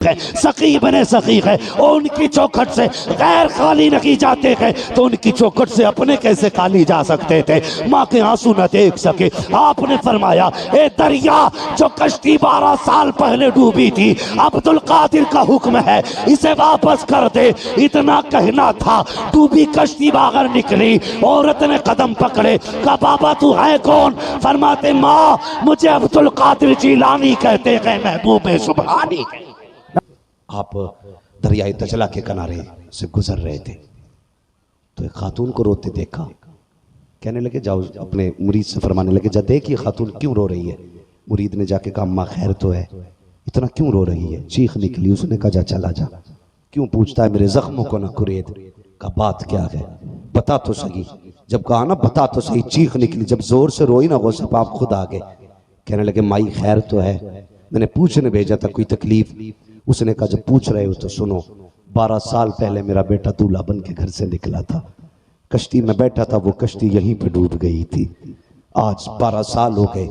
है, सकी बने सकी है, और उनकी चौखट से गैर खाली नहीं जाते हैं तो उनकी चौखट से अपने कैसे खाली जा सकते थे। माँ के आंसू न देख सके। आपने फरमाया ए दरिया जो कश्ती 12 साल पहले डूबी थी, अब्दुल कादिर का हुक्म है इसे वापस कर दे। इतना कहना था, डूबी कश्ती बाहर निकली, औरत ने कदम पकड़े, कहा बाबा तू है कौन? फरमाते माँ मुझे अब्दुल कादिर जिलानी कहते हैं, महबूब सुभानी। आप दरियाए दजला के किनारे से गुजर रहे थे तो एक खातून को रोते देखा। कहने लगे जाओ, अपने मुरीद से फरमाने लगे जा देख ये खातून क्यों रो रही है। मुरीद ने जाके कहा अम्मा खैर तो है, इतना क्यों रो रही है? चीख निकली। उसने कहा जा चला जा, क्यों पूछता है मेरे जख्मों को न कुरेद। का बात क्या है बता तो सही। जब कहा ना बता तो सही, चीख निकली। जब जोर से रोई ना वो सब आप खुद आ गए। कहने लगे माई खैर तो है, मैंने पूछने भेजा था कोई तकलीफ? उसने कहा जब पूछ रहे हो तो सुनो, 12 साल पहले मेरा बेटा दूल्हा बन के घर से निकला था, कश्ती में बैठा था, वो कश्ती यहीं पे डूब गई थी। आज 12 साल हो गए,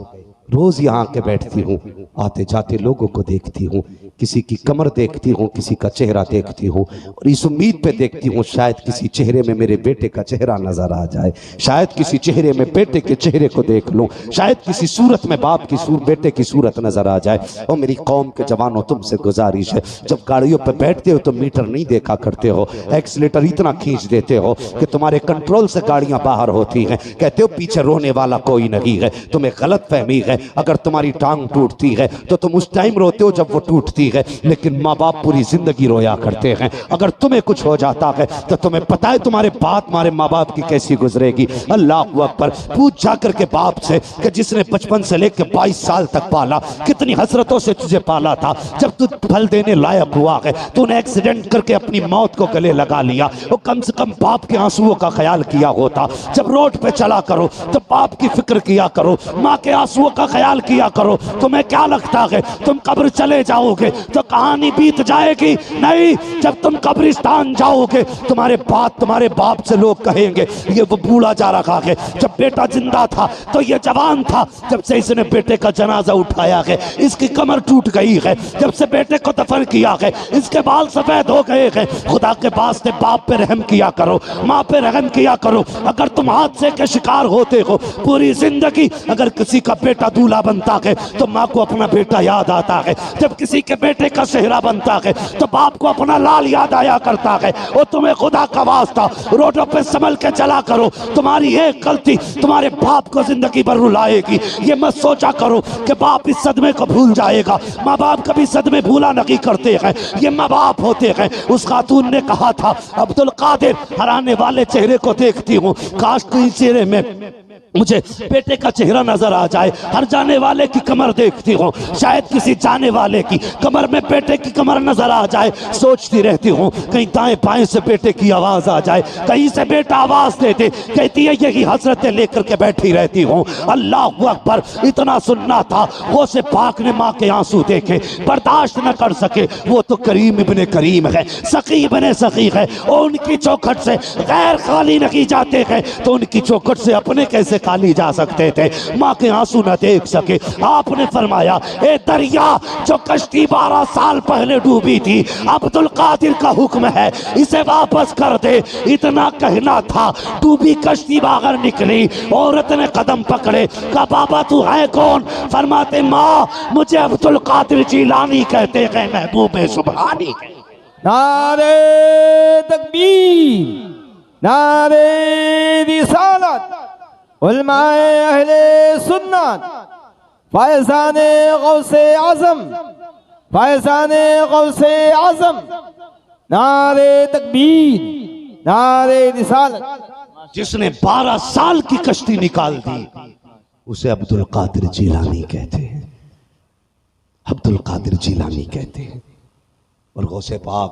रोज यहाँ के बैठती हूँ, आते जाते लोगों को देखती हूँ, किसी की कमर देखती हूँ, किसी का चेहरा देखती हूँ, और इस उम्मीद पे देखती हूँ शायद किसी चेहरे में मेरे बेटे का चेहरा नजर आ जाए, शायद किसी चेहरे में बेटे के चेहरे को देख लूं, शायद किसी सूरत में बाप की बेटे की सूरत नजर आ जाए। और मेरी कौम के जवानों तुमसे गुजारिश है, जब गाड़ियों पर बैठते हो तो मीटर नहीं देखा करते हो, एक्सीलेटर इतना खींच देते हो कि तुम्हारे कंट्रोल से गाड़ियां बाहर होती हैं। कहते हो पीछे रोने वाला कोई नहीं है, तुम्हें गलत फहमी है। अगर तुम्हारी टांग टूटती है तो तुम उस टाइम रोते हो जब वो टूटती है, लेकिन माँ बाप पूरी जिंदगी रोया करते हैं। अगर तुम्हें कुछ हो जाता है तो तुम्हें पता है तुम्हारे बात तुम्हारे माँ बाप की कैसी गुजरेगी। अल्लाह अकबर। पूछ जाकर के बाप से कि जिसने बचपन से लेकर 22 साल तक पाला, कितनी हसरतों से तुझे पाला था, जब तू फल देने लायक हुआ है तूने एक्सीडेंट करके अपनी मौत को गले लगा लिया, वो कम से कम बाप के आंसुओं का ख्याल किया होता। जब रोड पे चला करो तो बाप की फिक्र किया करो, माँ के आंसुओं का ख्याल किया करो। तुम्हें क्या लगता है तुम कब्र चले जाओगे तो कहानी बीत जाएगी? नहीं, जब तुम कब्रिस्तान जाओगे तुम्हारे बाप से लोग कहेंगे ये वो बूढ़ा जा रखा है, जब बेटा जिंदा था तो ये जवान था, जब से इसने बेटे का जनाजा उठाया है इसकी कमर टूट गई है, जब से बेटे को दफन किया है इसके बाल सफेद हो गए हैं। खुदा के वास्ते बाप पे रहम किया करो, माँ पे रहम किया करो। अगर तुम हादसे के शिकार होते हो पूरी जिंदगी, अगर किसी का बेटा दूल्हा बनता है तो माँ को अपना बेटा याद आता है, जब किसी के बेटे का सेहरा बनता है तो बाप को अपना लाल याद आया करता है। और तुम्हें खुदा का वास्ता रोडों पे संभल के चला करो, तुम्हारी एक गलती तुम्हारे बाप को जिंदगी भर रुलाएगी। ये मत सोचा करो कि बाप इस सदमे को भूल जाएगा, माँ बाप कभी सदमे भूला नहीं करते हैं, ये माँ बाप होते हैं। उस खातून ने कहा था अब्दुल कादिर हराने वाले चेहरे को देखती हूँ, काश कोई चेहरे में मुझे बेटे का चेहरा नजर आ जाए। हर जाने वाले की कमर देखती हूँ, शायद किसी जाने वाले की कमर में बेटे की कमर नजर आ जाए। सोचती रहती हूँ कहीं दाएं बाएं से बेटे की आवाज आ जाए, कहीं से बेटा आवाज दे दे। कहती है यही हसरतें लेकर के बैठी रहती हूँ। अल्लाह अकबर। इतना सुनना था, वो से पाक ने माँ के आंसू देखे, बर्दाश्त न कर सके। वो तो करीम इब्ने करीम है, सकी बने सकी है, और उनकी चौखट से गैर खाली नहीं जाते हैं तो उनकी चौखट से अपने कैसे खाली जा सकते थे। माँ के आंसू न देख सके। आपने फरमाया ए दरिया जो कश्ती 12 साल पहले डूबी थी, अब्दुल कादिर का हुक्म है इसे वापस कर दे। इतना कहना था, डूबी कश्ती बाहर निकली, औरत ने कदम पकड़े, कहा बाबा तू है कौन? फरमाते माँ मुझे अब्दुल कादिर जिलानी कहते हैं, महबूब सुभानी। नारे तकबीर, नारे रिसालत, उलमाए अहले सुन्नत, फैज़ाने गौसे आज़म, फैज़ाने गौसे आज़म, नारे तकबीर, नारे रिसालत। जिसने 12 साल की कश्ती निकाल दी उसे अब्दुल कादिर जिलानी कहते हैं, अब्दुल कादिर जिलानी कहते हैं। और गौसे पाक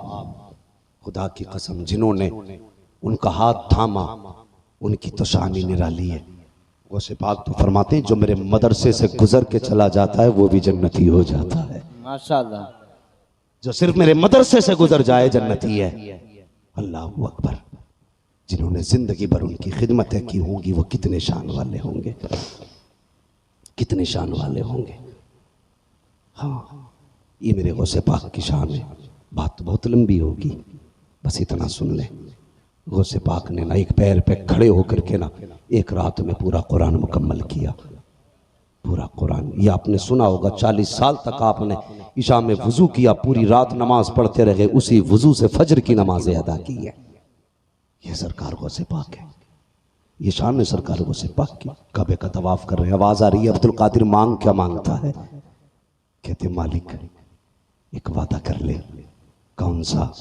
खुदा की कसम, जिन्होंने उनका हाथ थामा उनकी तो शान ही निराली है। गौसे पाक तो फरमाते हैं जो मेरे मदरसे से गुजर के चला जाता है वो भी जन्नती हो जाता है। माशाअल्लाह। जो सिर्फ मेरे मदरसे से गुजर जाए जन्नती है। अल्लाह अकबर। जिन्होंने जिंदगी भर उनकी खिदमतें की होंगी वो कितने शान वाले होंगे, कितने शान वाले होंगे। हाँ, ये मेरे गौसे पाक की शान है। बात तो बहुत लंबी होगी, बस इतना सुन ले। गौसे पाक ने ना एक पैर पे खड़े होकर के ना एक रात में पूरा कुरान मुकम्मल किया, पूरा कुरान। ये आपने सुना होगा, 40 साल तक आपने इशा में वजू किया, पूरी रात नमाज पढ़ते रहे, उसी वजू से फजर की नमाजें अदा की है। ये सरकार गौसे पाक है, ये शान है सरकार गौसे पाक की। काबे का तवाफ कर रहे हैं, आवाज आ रही है, अब्दुल कादिर मांग क्या मांगता है? कहते मालिक एक वादा कर ले। कौन सा?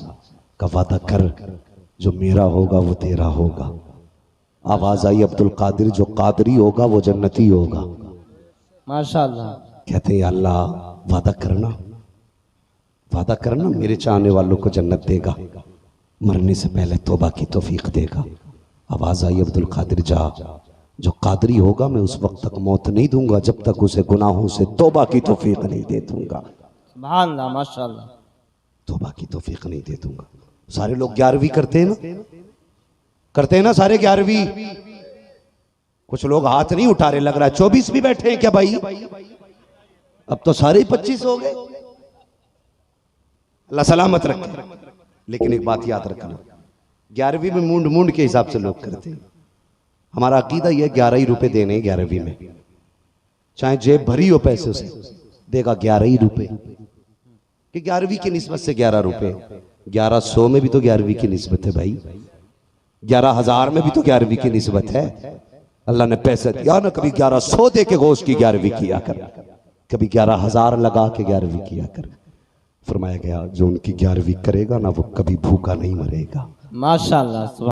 का वादा कर, जो मेरा होगा वो तेरा होगा। आवाज आई अब्दुल कादिर, जो कादरी होगा वो जन्नती होगा। माशाअल्लाह। कहते हैं अल्लाह वादा करना, वादा करना मेरे चाहने वालों को जन्नत देगा, मरने से पहले तौबा की तौफीक देगा। आवाज आई अब्दुल कादिर जा, जो कादरी होगा मैं उस वक्त तक मौत नहीं दूंगा जब तक उसे गुनाहों से तौबा की तौफीक नहीं दे दूंगा। सुभान अल्लाह, माशाअल्लाह। तौबा की तौफीक नहीं दे दूंगा। सारे लोग 11वीं करते हैं ना, करते हैं ना सारे 11वीं। कुछ लोग हाथ नहीं उठा रहे, लग रहा है 24 भी बैठे हैं क्या भाई? अब तो सारे 25 हो गए। अल्लाह सलामत रखे। लेकिन एक बात याद रखना, 11वीं में मूंड मूंड के हिसाब से लोग करते हैं। हमारा अकीदा यह 11 ही रुपए देने 11वीं में, चाहे जेब भरी हो पैसे से देगा 11 ही रुपए, कि 11वीं की निस्बत से 11 रुपए। 1100 में भी तो 11वीं की निस्बत है भाई, 11,000 में भी तो 11वीं की निस्बत है। अल्लाह ने पैसा दिया ना, कभी 1100 दे के गोश्त की 11वीं किया कर, कभी 11,000 लगा के 11वीं किया कर। फरमाया गया जो उनकी 11वीं करेगा ना वो कभी भूखा नहीं मरेगा। माशाअल्लाह।